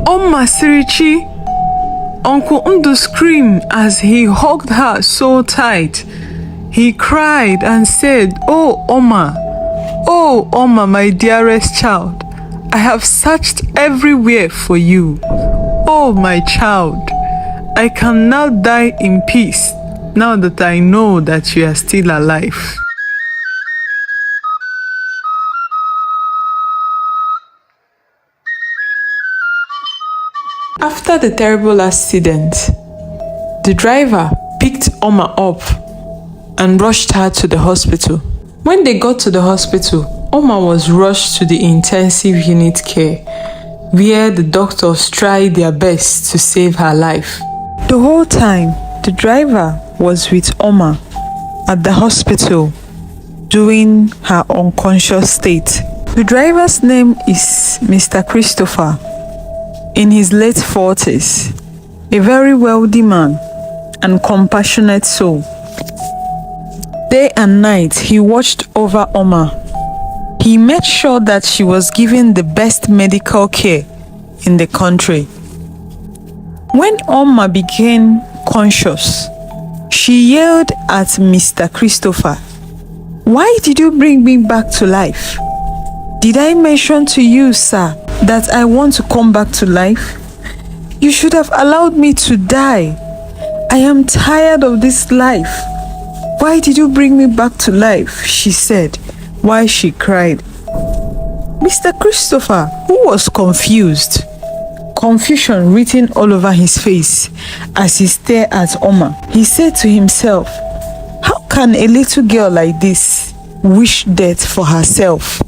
Oma Sirichi. Uncle Ndu screamed as he hugged her so tight. He cried and said, "Oh Oma, my dearest child, I have searched everywhere for you. Oh, my child, I can now die in peace now that I know that you are still alive." After the terrible accident, the driver picked Oma up and rushed her to the hospital. When they got to the hospital, Oma was rushed to the intensive unit care, where the doctors tried their best to save her life. The whole time, the driver was with Oma at the hospital during her unconscious state. The driver's name is Mr. Christopher, in his late 40s, a very wealthy man and compassionate soul. Day and night, he watched over Oma. He made sure that she was given the best medical care in the country. When Oma became conscious, she yelled at Mr. Christopher, "Why did you bring me back to life? Did I mention to you, sir, that I want to come back to life? You should have allowed me to die. I am tired of this life. Why did you bring me back to life?" she said while she cried. Mr. Christopher, who was confused, confusion written all over his face as he stared at Oma, he said to himself, "How can a little girl like this wish death for herself?"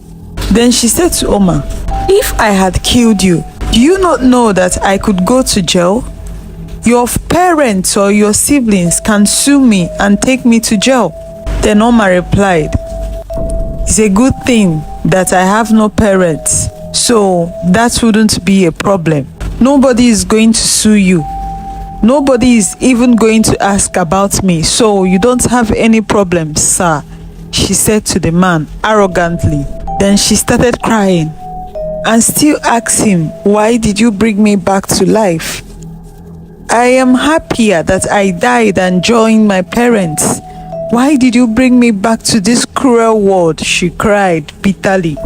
Then she said to Oma, "If I had killed you, do you not know that I could go to jail? Your parents or your siblings can sue me and take me to jail." Then Oma replied, "It's a good thing that I have no parents, so that wouldn't be a problem. Nobody is going to sue you. Nobody is even going to ask about me, so you don't have any problems, sir," she said to the man arrogantly. Then she started crying and still asked him, "Why did you bring me back to life? I am happier that I died and joined my parents. Why did you bring me back to this cruel world?" she cried bitterly.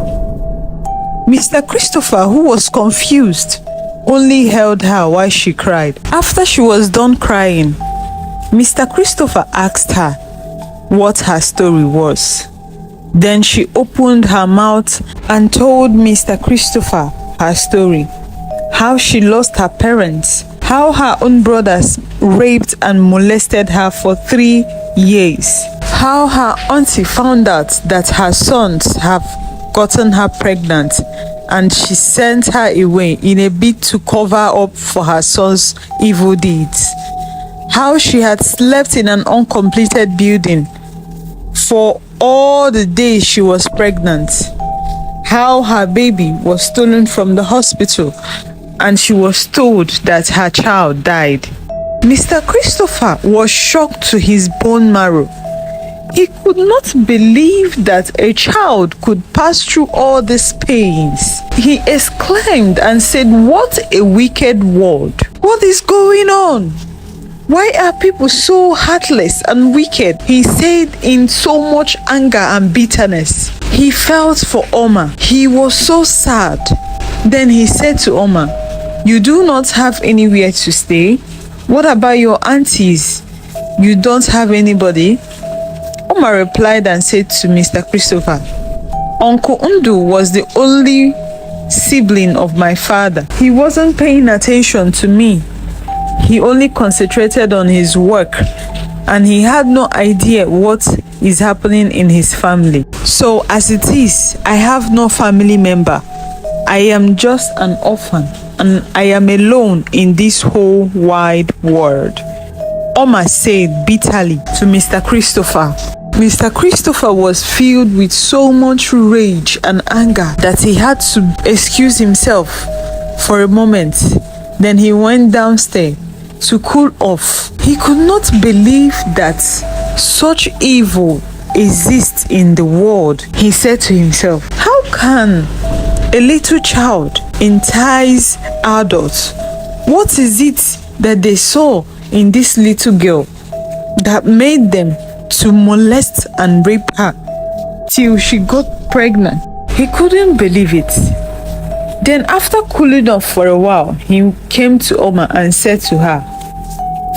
Mr. Christopher, who was confused, only held her while she cried. After she was done crying, Mr. Christopher asked her what her story was. Then she opened her mouth and told Mr. Christopher her story, how she lost her parents, how her own brothers raped and molested her for 3 years, how her auntie found out that her sons have gotten her pregnant and she sent her away in a bid to cover up for her son's evil deeds, how she had slept in an uncompleted building for all the days she was pregnant, how her baby was stolen from the hospital and she was told that her child died. Mr. Christopher was shocked to his bone marrow. He could not believe that a child could pass through all these pains. He exclaimed and said, "What a wicked world! What is going on? Why are people so heartless and wicked?" he said in so much anger and bitterness. He felt for Oma. He was so sad. Then he said to Oma, "You do not have anywhere to stay? What about your aunties? You don't have anybody?" Oma replied and said to Mr. Christopher, "Uncle Ndu was the only sibling of my father. He wasn't paying attention to me. He only concentrated on his work and he had no idea what is happening in his family. So as it is, I have no family member. I am just an orphan and I am alone in this whole wide world," Oma said bitterly to Mr. Christopher. Mr. Christopher was filled with so much rage and anger that he had to excuse himself for a moment. Then he went downstairs to cool off. He could not believe that such evil exists in the world. He said to himself, "How can a little child entice adults? What is it that they saw in this little girl that made them to molest and rape her till she got pregnant? He couldn't believe it. Then after cooling off for a while, he came to Oma and said to her,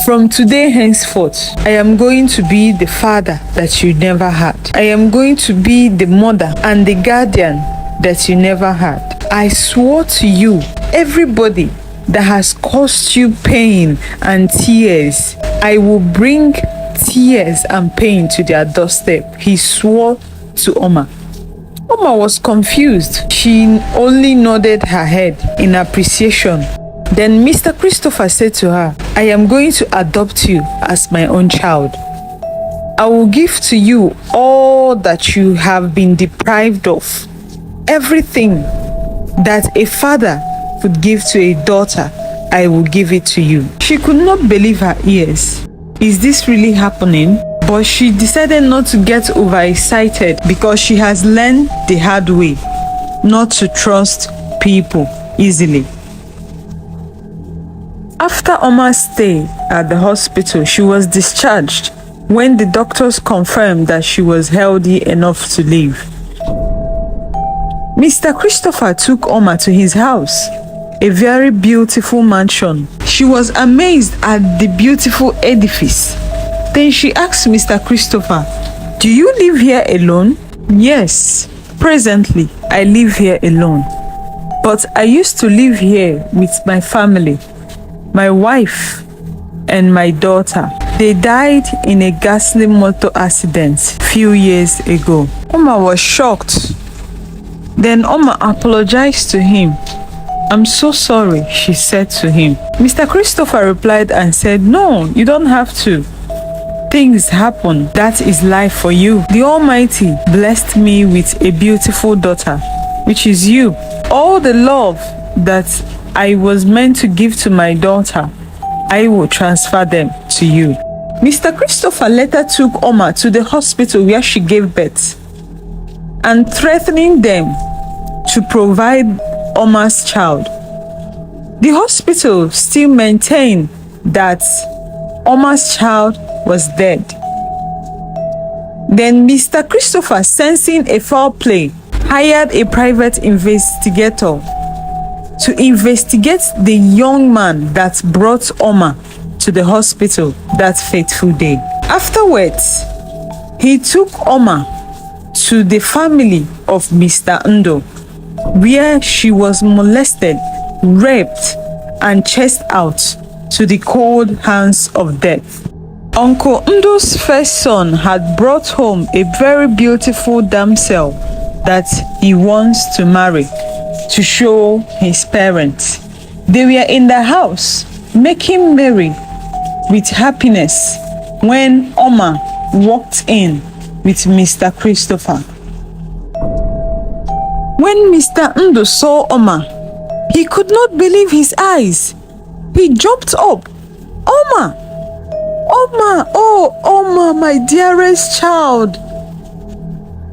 "From today henceforth, I am going to be the father that you never had. I am going to be the mother and the guardian that you never had. I swore to you, everybody that has caused you pain and tears, I will bring tears and pain to their doorstep." He swore to Oma. Oma was confused. She only nodded her head in appreciation. Then Mr. Christopher said to her, "I am going to adopt you as my own child. I will give to you all that you have been deprived of. Everything that a father could give to a daughter, I will give it to you." She could not believe her ears. Is this really happening? But she decided not to get overexcited because she has learned the hard way not to trust people easily. After Oma's stay at the hospital, she was discharged when the doctors confirmed that she was healthy enough to live. Mr. Christopher took Oma to his house, a very beautiful mansion. She was amazed at the beautiful edifice. Then she asked Mr. Christopher, "Do you live here alone?" "Yes, presently I live here alone. But I used to live here with my family, my wife and my daughter. They died in a ghastly motor accident few years ago." Oma was shocked. Then Oma apologized to him. "I'm so sorry," she said to him. Mr. Christopher replied and said, "No, you don't have to. Things happen. That is life for you. The Almighty blessed me with a beautiful daughter, which is you. All the love that I was meant to give to my daughter, I will transfer them to you." Mr. Christopher later took Oma to the hospital where she gave birth and threatening them to provide Oma's child. The hospital still maintained that Oma's child was dead. Then Mr. Christopher, sensing a foul play, hired a private investigator to investigate the young man that brought Oma to the hospital that fateful day. Afterwards, he took Oma to the family of Mr. Ndo, where she was molested, raped, and chased out to the cold hands of death. Uncle Ndo's first son had brought home a very beautiful damsel that he wants to marry to show his parents. They were in the house making merry with happiness when Oma walked in with Mr. Christopher. When Mr. Ndo saw Oma, he could not believe his eyes. He jumped up. "Oma! Oma! Oh, Oma, my dearest child!"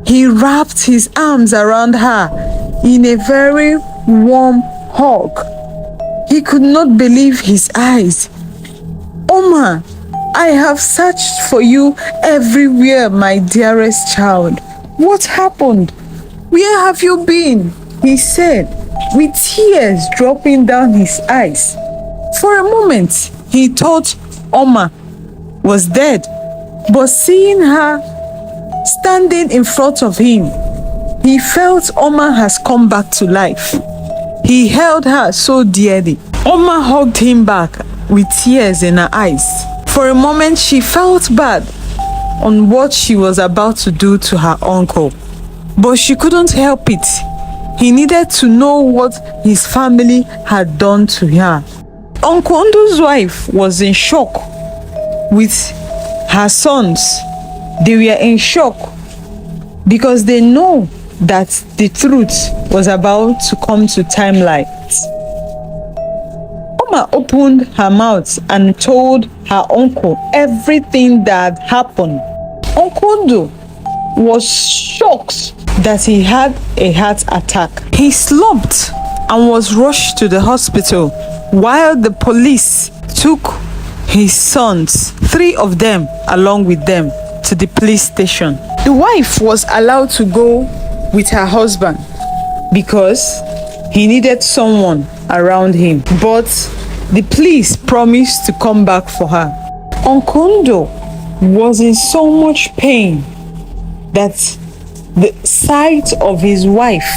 He wrapped his arms around her in a very warm hug. He could not believe his eyes. "Oma, I have searched for you everywhere, my dearest child. What happened? Where have you been?" he said, with tears dropping down his eyes. For a moment, he thought Oma was dead, but seeing her standing in front of him, he felt Oma has come back to life. He held her so dearly. Oma hugged him back with tears in her eyes. For a moment, she felt bad on what she was about to do to her uncle, but she couldn't help it. He needed to know what his family had done to her. Uncle Ndo's wife was in shock with her sons. They were in shock because they know that the truth was about to come to timelight. Oma opened her mouth and told her uncle everything that happened. Uncle Ndo was shocked that he had a heart attack. He slumped and was rushed to the hospital while the police took his sons, 3 of them along with them, to the police station. The wife was allowed to go with her husband because he needed someone around him, but the police promised to come back for her. Uncle Ndo was in so much pain that the sight of his wife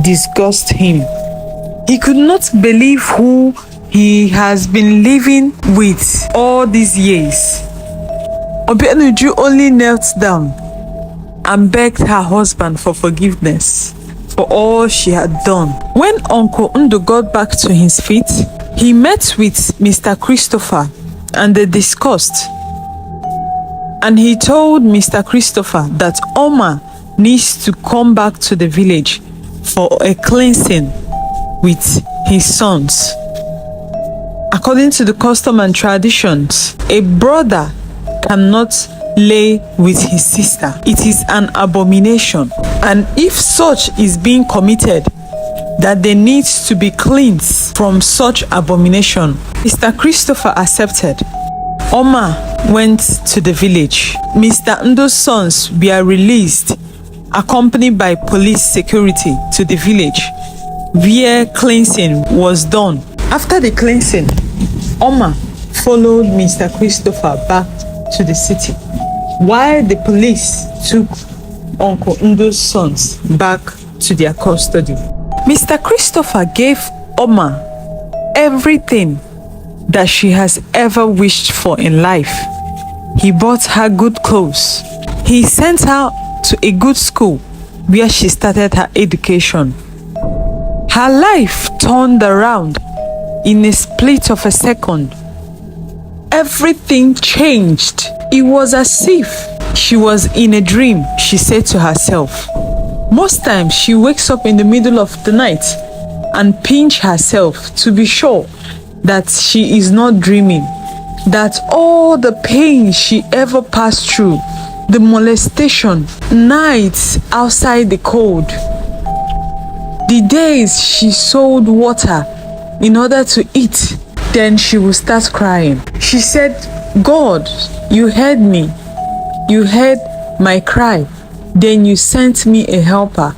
disgusted him. He could not believe who he has been living with all these years. Obianuju only knelt down and begged her husband for forgiveness for all she had done. When Uncle Ndo got back to his feet, he met with Mr. Christopher and they discussed. And he told Mr. Christopher that Oma needs to come back to the village for a cleansing with his sons. According to the custom and traditions, a brother cannot lay with his sister. It is an abomination. And if such is being committed, that they need to be cleansed from such abomination. Mr. Christopher accepted. Oma went to the village. Mr. Ndo's sons were released, accompanied by police security to the village, where cleansing was done. After the cleansing, Oma followed Mr. Christopher back to the city, while the police took Uncle Ndo's sons back to their custody. Mr. Christopher gave Oma everything that she has ever wished for in life. He bought her good clothes. He sent her to a good school where she started her education. Her life turned around in a split of a second. Everything changed. It was as if she was in a dream, she said to herself. Most times she wakes up in the middle of the night and pinch herself to be sure that she is not dreaming, that all the pain she ever passed through, the molestation, nights outside the cold, the days she sold water in order to eat, then she will start crying. She said, God, you heard me. You heard my cry. Then you sent me a helper.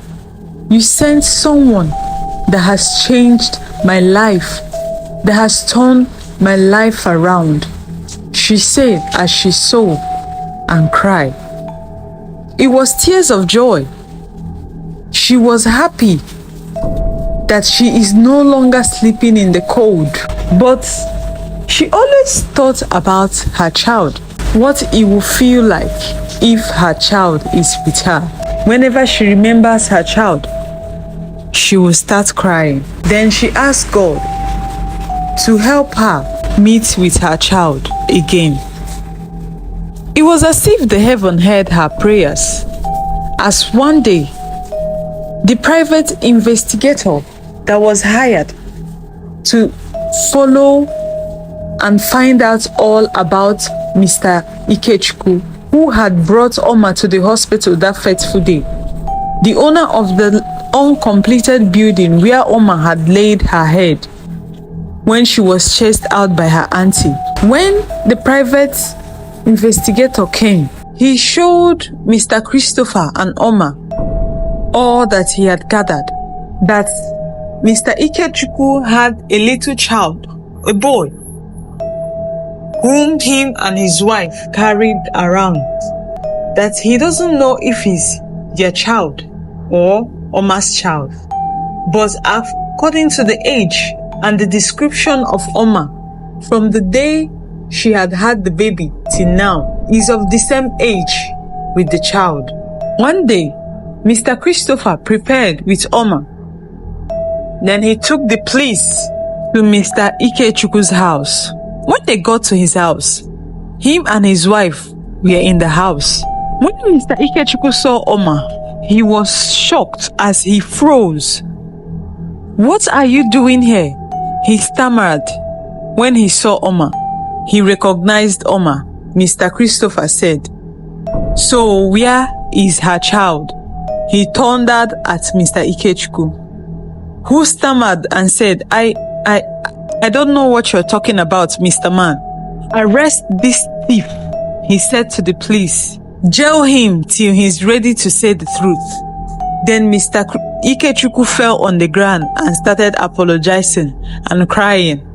You sent someone that has changed my life, that has turned my life around. She said as she sobbed and cried. It was tears of joy. She was happy that she is no longer sleeping in the cold. But she always thought about her child, what it will feel like if her child is with her. Whenever she remembers her child, she will start crying. Then she asked God to help her meet with her child again. It was as if the heaven heard her prayers, as one day the private investigator that was hired to follow and find out all about Mr. Ikechukwu, who had brought Oma to the hospital that fateful day, the owner of the uncompleted building where Oma had laid her head when she was chased out by her auntie. When the private investigator came, he showed Mr. Christopher and Oma all that he had gathered, that Mr. Ikechukwu had a little child, a boy, whom him and his wife carried around, that he doesn't know if he's their child or Oma's child. But according to the age and the description of Oma, from the day she had had the baby till now, is of the same age with the child. One day, Mr. Christopher prepared with Oma. Then he took the police to Mr. Ikechukwu's house. When they got to his house, him and his wife were in the house. When Mr. Ikechukwu saw Oma, he was shocked as he froze. "What are you doing here?" he stammered. When he saw Oma, he recognized Oma. Mr. Christopher said, "So where is her child?" he thundered at Mr. Ikechukwu, who stammered and said, I don't know what you're talking about, Mr. Man. Arrest this thief, he said to the police. Jail him till he's ready to say the truth. Then Mr. Ikechukwu fell on the ground and started apologizing and crying.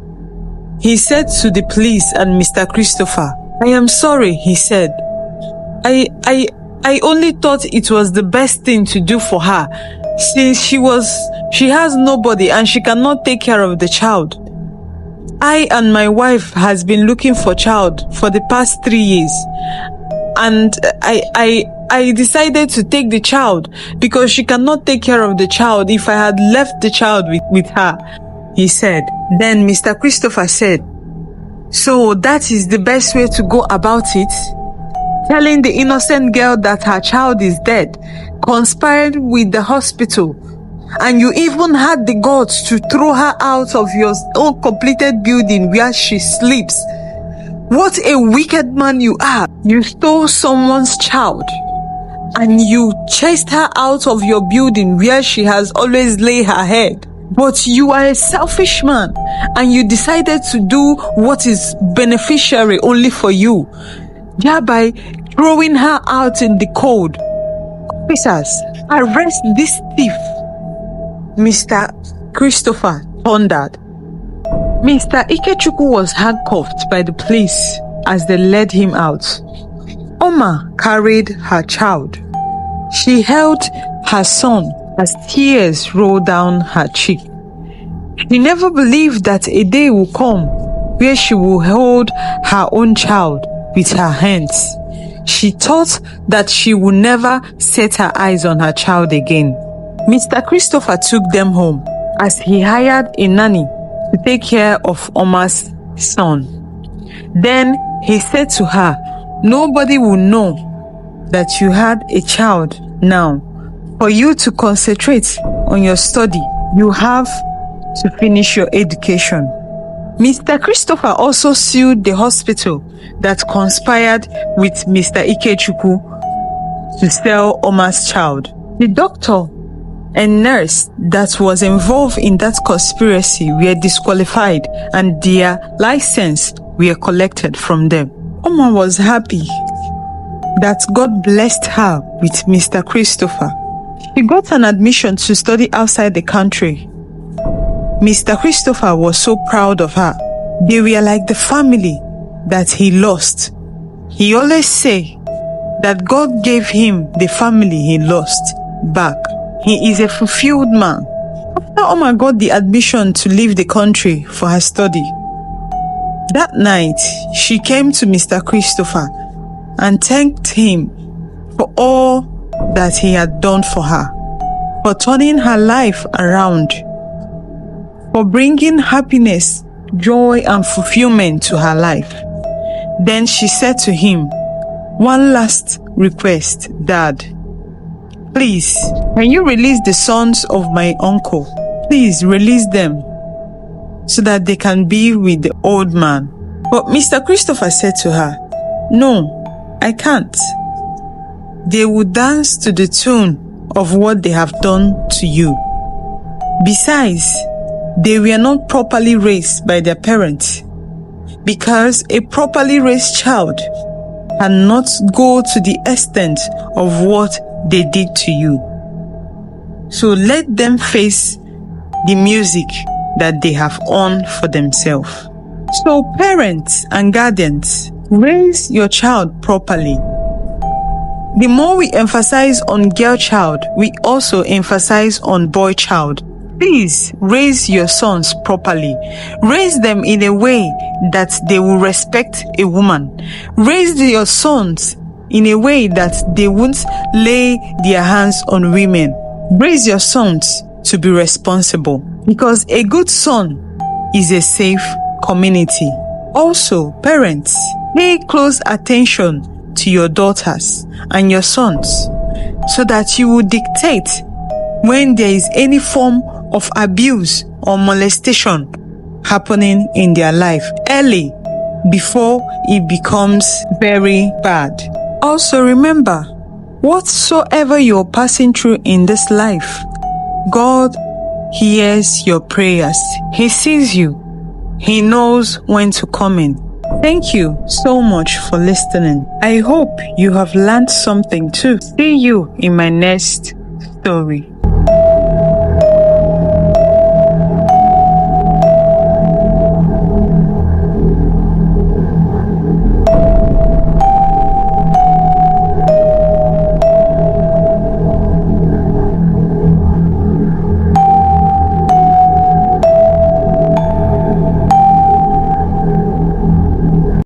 He said to the police and Mr. Christopher, I am sorry, he said. I only thought it was the best thing to do for her, since she has nobody and she cannot take care of the child. I and my wife has been looking for child for the past 3 years, and I decided to take the child because she cannot take care of the child if I had left the child with her, he said. Then Mr. Christopher said, so that is the best way to go about it? Telling the innocent girl that her child is dead, conspired with the hospital, and you even had the guts to throw her out of your own completed building where she sleeps. What a wicked man you are. You stole someone's child and you chased her out of your building where she has always laid her head. But you are a selfish man and you decided to do what is beneficiary only for you, thereby throwing her out in the cold. Officers, arrest this thief, Mr. Christopher thundered. Mr. Ikechukwu was handcuffed by the police as they led him out. Oma carried her child. She held her son as tears rolled down her cheek. She never believed that a day will come where she will hold her own child with her hands. She thought that she would never set her eyes on her child again. Mr. Christopher took them home as he hired a nanny to take care of Oma's son. Then he said to her, nobody will know that you had a child now. For you to concentrate on your study, you have to finish your education. Mr. Christopher also sued the hospital that conspired with Mr. Ikechukwu to sell Oma's child. The doctor and nurse that was involved in that conspiracy were disqualified and their license were collected from them. Oma was happy that God blessed her with Mr. Christopher. She got an admission to study outside the country. Mr. Christopher was so proud of her. They were like the family that he lost. He always say that God gave him the family he lost back. He is a fulfilled man. After Oma got the admission to leave the country for her study, that night she came to Mr. Christopher and thanked him for all that he had done for her, for turning her life around, for bringing happiness, joy and fulfillment to her life. Then she said to him, one last request, Dad. Please, can you release the sons of my uncle? Please release them so that they can be with the old man. But Mr. Christopher said to her, no, I can't. They will dance to the tune of what they have done to you. Besides, they were not properly raised by their parents, because a properly raised child cannot go to the extent of what they did to you. So let them face the music that they have earned for themselves. So parents and guardians, raise your child properly. The more we emphasize on girl child, we also emphasize on boy child. Please raise your sons properly. Raise them in a way that they will respect a woman. Raise your sons in a way that they won't lay their hands on women. Raise your sons to be responsible, because a good son is a safe community. Also, parents, pay close attention to your daughters and your sons so that you will dictate when there is any form of abuse or molestation happening in their life early, before it becomes very bad. Also remember, Whatsoever you're passing through in this life, God hears your prayers. He sees you. He knows when to come in. Thank you so much for listening. I hope you have learned something too. See you in my next story.